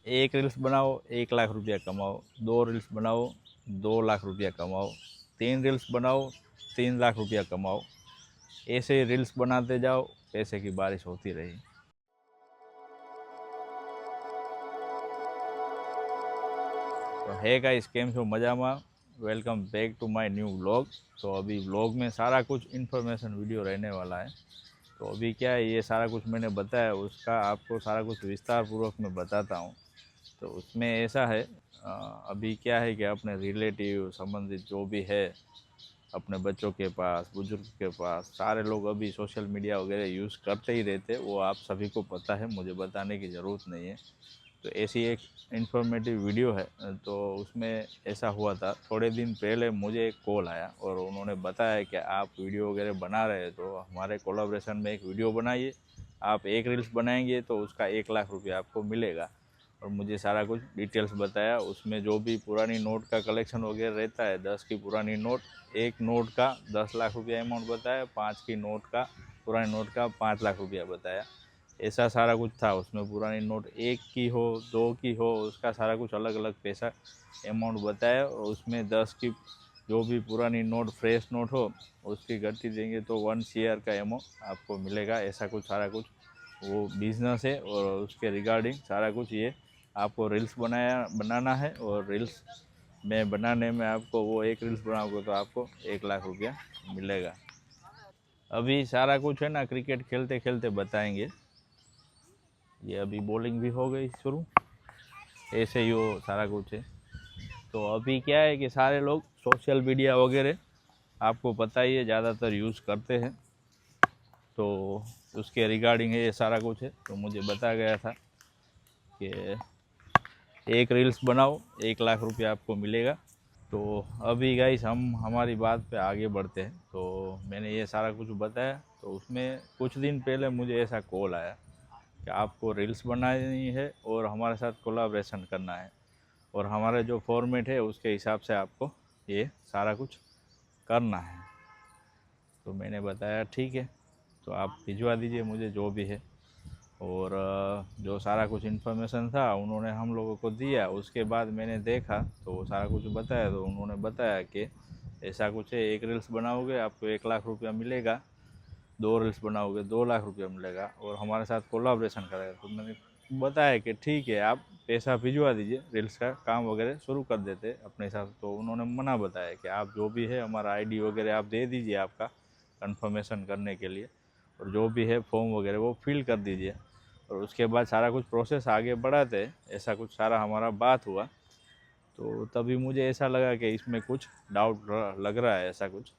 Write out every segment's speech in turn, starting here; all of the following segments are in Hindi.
एक रील्स बनाओ 1 लाख रुपया कमाओ, 2 रील्स बनाओ 2 लाख रुपया कमाओ, 3 रील्स बनाओ 3 लाख रुपया कमाओ। ऐसे रील्स बनाते जाओ, पैसे की बारिश होती रही। तो है गाइस, केम छो मजामा? Welcome back to my new vlog. तो अभी व्लॉग में सारा कुछ इन्फॉर्मेशन वीडियो रहने वाला है। तो अभी क्या है, ये सारा कुछ मैंने बताया उसका आपको सारा कुछ विस्तार पूर्वक मैं बताता हूँ। तो उसमें ऐसा है, अभी क्या है कि अपने रिलेटिव संबंधित जो भी है, अपने बच्चों के पास, बुजुर्ग के पास, सारे लोग अभी सोशल मीडिया वगैरह यूज़ करते ही रहते, वो आप सभी को पता है, मुझे बताने की ज़रूरत नहीं है। तो ऐसी एक इन्फॉर्मेटिव वीडियो है। तो उसमें ऐसा हुआ था, थोड़े दिन पहले मुझे एक कॉल आया और उन्होंने बताया कि आप वीडियो वगैरह बना रहे हैं तो हमारे कोलैबोरेशन में एक वीडियो बनाइए। आप एक रील्स बनाएंगे तो उसका 1 लाख रुपया आपको मिलेगा। और मुझे सारा कुछ डिटेल्स बताया। उसमें जो भी पुरानी नोट का कलेक्शन वगैरह रहता है, 10 की पुरानी नोट, एक नोट का 10 लाख रुपया अमाउंट बताया, 5 की नोट का, पुरानी नोट का 5 लाख रुपया बताया। ऐसा सारा कुछ था उसमें। पुरानी नोट 1 की हो, 2 की हो, उसका सारा कुछ अलग अलग पैसा अमाउंट बताया। और उसमें 10 की जो भी पुरानी नोट, फ्रेश नोट हो, उसकी गट्टी देंगे तो 1 शेयर का अमाउंट आपको मिलेगा। ऐसा कुछ सारा कुछ वो बिज़नेस है। और उसके रिगार्डिंग सारा कुछ ये आपको रील्स बनाना है। और रील्स में बनाने में आपको, वो एक रील्स बनाओगे तो आपको 1 लाख रुपया मिलेगा। अभी सारा कुछ है ना, क्रिकेट खेलते खेलते बताएंगे। ये अभी बॉलिंग भी हो गई शुरू, ऐसे ही वो सारा कुछ है। तो अभी क्या है कि सारे लोग सोशल मीडिया वगैरह आपको पता ही है ज़्यादातर यूज़ करते हैं। तो उसके रिगार्डिंग है ये सारा कुछ है। तो मुझे बताया गया था कि एक रील्स बनाओ 1 लाख रुपया आपको मिलेगा। तो अभी गाइस हम हमारी बात पे आगे बढ़ते हैं। तो मैंने ये सारा कुछ बताया। तो उसमें कुछ दिन पहले मुझे ऐसा कॉल आया कि आपको रील्स बनानी है और हमारे साथ कोलैबोरेशन करना है, और हमारा जो फॉर्मेट है उसके हिसाब से आपको ये सारा कुछ करना है। तो मैंने बताया ठीक है, तो आप भिजवा दीजिए मुझे जो भी है। और जो सारा कुछ इन्फॉर्मेशन था उन्होंने हम लोगों को दिया। उसके बाद मैंने देखा तो वो सारा कुछ बताया। तो उन्होंने बताया कि ऐसा कुछ है, एक रील्स बनाओगे आपको 1 लाख रुपया मिलेगा, 2 रील्स बनाओगे 2 लाख रुपया मिलेगा, और हमारे साथ कोलाब्रेशन करेगा। तो मैंने बताया कि ठीक है, आप पैसा भिजवा दीजिए, रील्स का काम वगैरह शुरू कर देते अपने हिसाब से। तो उन्होंने मना बताया कि आप जो भी है हमारा आईडी वगैरह आप दे दीजिए आपका कंफर्मेशन करने के लिए, और जो भी है फॉर्म वगैरह वो फिल कर दीजिए, और उसके बाद सारा कुछ प्रोसेस आगे बढ़ाते। ऐसा कुछ सारा हमारा बात हुआ। तो तभी मुझे ऐसा लगा कि इसमें कुछ डाउट लग रहा है ऐसा कुछ।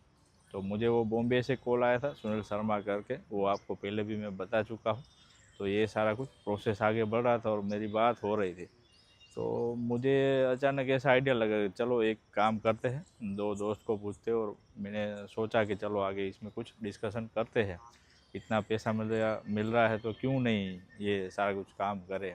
तो मुझे वो बॉम्बे से कॉल आया था, सुनील शर्मा करके, वो आपको पहले भी मैं बता चुका हूँ। तो ये सारा कुछ प्रोसेस आगे बढ़ रहा था और मेरी बात हो रही थी। तो मुझे अचानक ऐसा आइडिया लगा कि चलो एक काम करते हैं, दो दोस्त को पूछते हैं। और मैंने सोचा कि चलो आगे इसमें कुछ डिस्कशन करते हैं, इतना पैसा मिल रहा है तो क्यों नहीं ये सारा कुछ काम करें।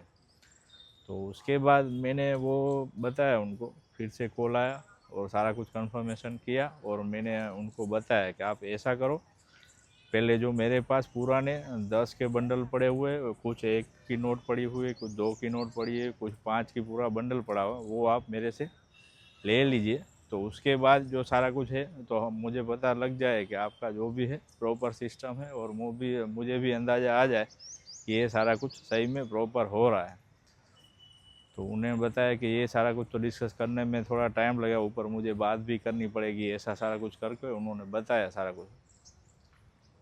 तो उसके बाद मैंने वो बताया उनको, फिर से कॉल आया और सारा कुछ कंफर्मेशन किया। और मैंने उनको बताया कि आप ऐसा करो, पहले जो मेरे पास पुराने 10 के बंडल पड़े हुए, कुछ 1 की नोट पड़ी हुई है, कुछ 2 की नोट पड़ी है, कुछ 5 की पूरा बंडल पड़ा हुआ, वो आप मेरे से ले लीजिए। तो उसके बाद जो सारा कुछ है तो हम मुझे पता लग जाए कि आपका जो भी है प्रॉपर सिस्टम है, और मुझे भी अंदाज़ा आ जाए कि ये सारा कुछ सही में प्रॉपर हो रहा है। तो उन्हें बताया कि ये सारा कुछ तो डिस्कस करने में थोड़ा टाइम लगेगा, ऊपर मुझे बात भी करनी पड़ेगी, ऐसा सारा कुछ करके उन्होंने बताया सारा कुछ।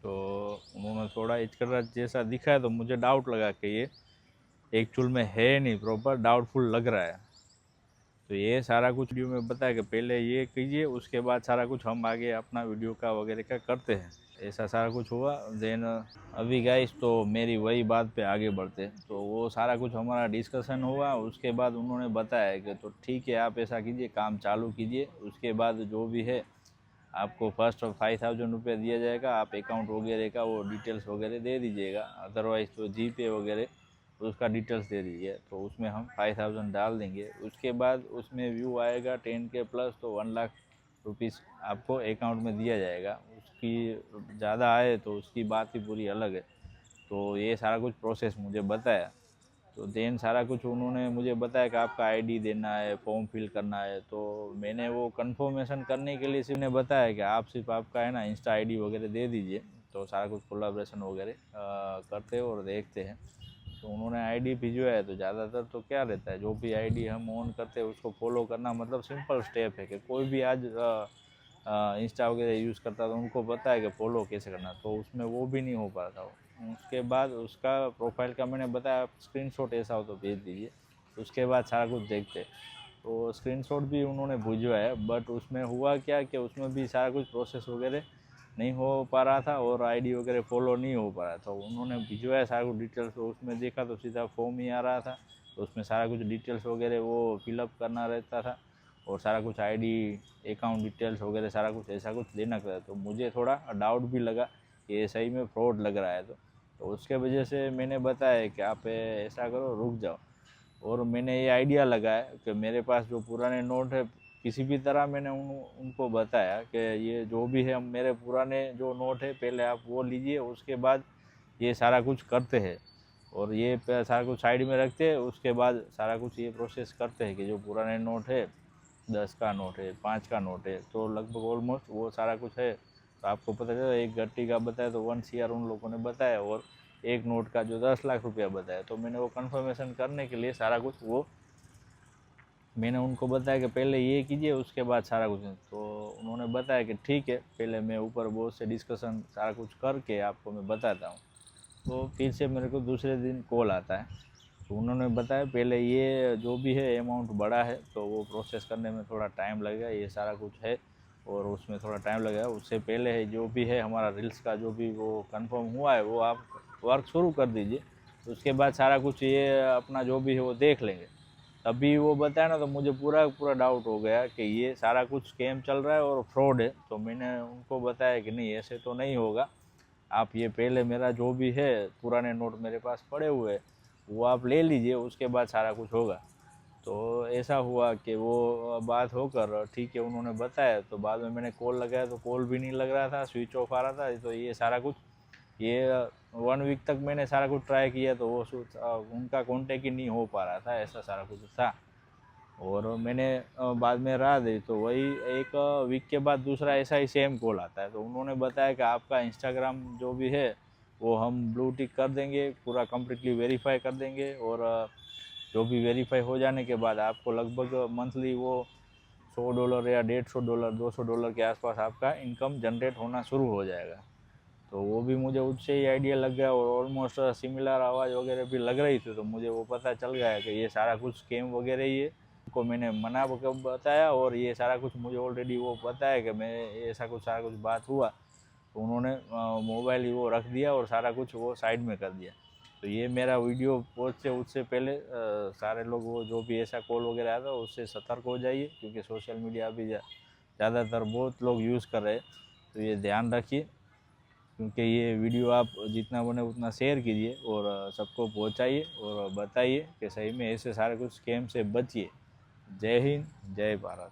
तो उन्होंने थोड़ा हिचकिचाहट जैसा दिखाया, तो मुझे डाउट लगा कि ये एक्चुअल में है नहीं, प्रॉपर डाउटफुल लग रहा है। तो ये सारा कुछ वीडियो में बताया कि पहले ये कीजिए, उसके बाद सारा कुछ हम आगे अपना वीडियो का वगैरह का करते हैं। ऐसा सारा कुछ हुआ। देन अभी गाइस, तो मेरी वही बात पे आगे बढ़ते हैं। तो वो सारा कुछ हमारा डिस्कशन हुआ। उसके बाद उन्होंने बताया कि तो ठीक है, आप ऐसा कीजिए, काम चालू कीजिए, उसके बाद जो भी है आपको फर्स्ट 5,000 रुपये दिया जाएगा। आप अकाउंट वगैरह का वो डिटेल्स वगैरह दे दीजिएगा, अदरवाइज़ तो जीपे वगैरह उसका डिटेल्स दे दीजिए, तो उसमें हम 5,000 डाल देंगे। उसके बाद उसमें व्यू आएगा 10K प्लस, तो 1 लाख रुपीज़ आपको अकाउंट में दिया जाएगा। उसकी ज़्यादा आए तो उसकी बात ही पूरी अलग है। तो ये सारा कुछ प्रोसेस मुझे बताया। तो देन सारा कुछ उन्होंने मुझे बताया कि आपका आईडी देना है, फॉर्म फिल करना है। तो मैंने वो कंफर्मेशन करने के लिए सिर्फ ने बताया कि आप सिर्फ आपका है ना इंस्टा आईडी वगैरह दे दीजिए, तो सारा कुछ कोलाब्रेशन वगैरह करते हैं और देखते हैं। तो उन्होंने आईडी भिजवाया है। तो ज़्यादातर तो क्या रहता है, जो भी आईडी हम ऑन करते हैं उसको फॉलो करना मतलब सिंपल स्टेप है कि कोई भी आज इंस्टा वगैरह यूज़ करता तो उनको पता है कि फ़ॉलो कैसे करना, तो उसमें वो भी नहीं हो पा रहा था। उसके बाद उसका प्रोफाइल का मैंने बताया, स्क्रीनशॉट ऐसा हो तो भेज दीजिए, उसके बाद सारा कुछ देखते। तो स्क्रीनशॉट भी उन्होंने भिजवाया, बट उसमें हुआ क्या कि उसमें भी सारा कुछ प्रोसेस वगैरह नहीं हो पा रहा था और आईडी वगैरह फॉलो नहीं हो पा रहा था। उन्होंने भिजवाया सारा कुछ डिटेल्स, तो उसमें देखा तो सीधा फॉर्म ही आ रहा था। तो उसमें सारा कुछ डिटेल्स वगैरह वो फिलअप करना रहता था और सारा कुछ आईडी, अकाउंट डिटेल्स वगैरह सारा कुछ ऐसा कुछ देना पड़ा। तो मुझे थोड़ा डाउट भी लगा कि ये सही में फ्रॉड लग रहा है। तो उसके वजह से मैंने बताया कि आप ऐसा करो, रुक जाओ। और मैंने ये आइडिया लगाया कि मेरे पास जो पुराने नोट है, किसी भी तरह मैंने उनको बताया कि ये जो भी है मेरे पुराने जो नोट है पहले आप वो लीजिए, उसके बाद ये सारा कुछ करते हैं और ये सारा कुछ साइड में रखते हैं। उसके बाद सारा कुछ ये प्रोसेस करते हैं कि जो पुराने नोट है, 10 का नोट है, 5 का नोट है, तो लगभग ऑलमोस्ट वो सारा कुछ है। तो आपको पता चला, एक गट्टी का बताया तो 1 CR उन लोगों ने बताया और एक नोट का जो 10 लाख रुपया बताया। तो मैंने वो कंफर्मेशन करने के लिए सारा कुछ वो मैंने उनको बताया कि पहले ये कीजिए उसके बाद सारा कुछ। तो उन्होंने बताया कि ठीक है, पहले मैं ऊपर बॉस से डिस्कशन सारा कुछ करके आपको मैं बताता हूँ। तो फिर से मेरे को दूसरे दिन कॉल आता है। तो उन्होंने बताया पहले ये जो भी है अमाउंट बड़ा है तो वो प्रोसेस करने में थोड़ा टाइम लगेगा, ये सारा कुछ है और उसमें थोड़ा टाइम लगेगा। उससे पहले है जो भी है हमारा रील्स का जो भी वो कंफर्म हुआ है वो आप वर्क शुरू कर दीजिए, उसके बाद सारा कुछ ये अपना जो भी है वो देख लेंगे। तभी वो बताया ना, तो मुझे पूरा पूरा डाउट हो गया कि ये सारा कुछ स्कैम चल रहा है और फ्रॉड है। तो मैंने उनको बताया कि नहीं, ऐसे तो नहीं होगा, आप ये पहले मेरा जो भी है पुराने नोट मेरे पास पड़े हुए वो आप ले लीजिए, उसके बाद सारा कुछ होगा। तो ऐसा हुआ कि वो बात होकर ठीक है उन्होंने बताया। तो बाद में मैंने कॉल लगाया तो कॉल भी नहीं लग रहा था, स्विच ऑफ आ रहा था। तो ये सारा कुछ ये 1 वीक तक मैंने सारा कुछ ट्राई किया तो वो उनका कांटेक्ट ही नहीं हो पा रहा था, ऐसा सारा कुछ था। और मैंने बाद में राह दी तो वही 1 वीक के बाद दूसरा ऐसा ही सेम कॉल आता है। तो उन्होंने बताया कि आपका इंस्टाग्राम जो भी है वो हम ब्लू टिक कर देंगे, पूरा कम्प्लीटली वेरीफाई कर देंगे और जो भी वेरीफाई हो जाने के बाद आपको लगभग मंथली वो $100 या $150, $200 के आसपास आपका इनकम जनरेट होना शुरू हो जाएगा। तो वो भी मुझे उससे ही आइडिया लग गया और ऑलमोस्ट सिमिलर आवाज़ वगैरह भी लग रही थी। तो मुझे वो पता चल गया कि ये सारा कुछ स्कैम वगैरह ही है। को मैंने मना बताया और ये सारा कुछ मुझे ऑलरेडी वो पता है कि मैं ऐसा कुछ सारा कुछ बात हुआ। तो उन्होंने मोबाइल ही वो रख दिया और सारा कुछ वो साइड में कर दिया। तो ये मेरा वीडियो पोस्ट से उससे पहले सारे लोग वो जो भी ऐसा कॉल वगैरह आता है उससे सतर्क हो जाइए, क्योंकि सोशल मीडिया अभी ज़्यादातर बहुत लोग यूज़ कर रहे हैं। तो ये ध्यान रखिए, क्योंकि ये वीडियो आप जितना बने उतना शेयर कीजिए और सबको पहुंचाइए और बताइए कि सही में ऐसे सारे कुछ स्कैम से बचिए। जय हिंद, जय भारत।